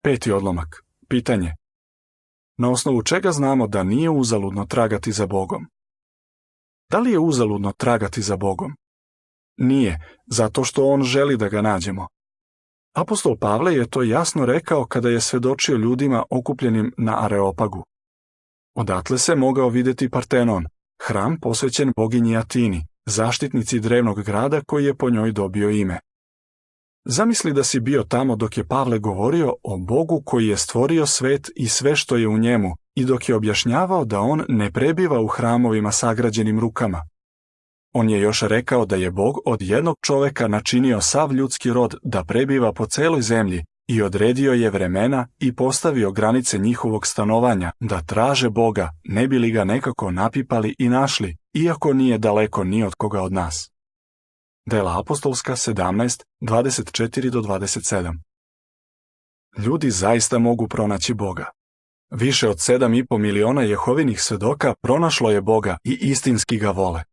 5. odlomak. Pitanje. Na osnovu čega znamo da nije uzaludno tragati za Bogom? Da li je uzaludno tragati za Bogom? Nije, zato što On želi da ga nađemo. Apostol Pavle je to jasno rekao kada je svedočio ljudima okupljenim na Areopagu. Odatle se mogao vidjeti Partenon, hram posvećen boginji Atini, zaštitnici drevnog grada koji je po njoj dobio ime. Zamisli da si bio tamo dok je Pavle govorio o Bogu koji je stvorio svet i sve što je u njemu i dok je objašnjavao da on ne prebiva u hramovima sagrađenim rukama. On je još rekao da je Bog od jednog čoveka načinio sav ljudski rod da prebiva po celoj zemlji i odredio je vremena i postavio granice njihovog stanovanja da traže Boga, ne bi li ga nekako napipali i našli, iako nije daleko ni od koga od nas. Dela apostolska 17, 24-27. Ljudi zaista mogu pronaći Boga. Više od 7,5 miliona Jehovinih svedoka pronašlo je Boga i istinski ga vole.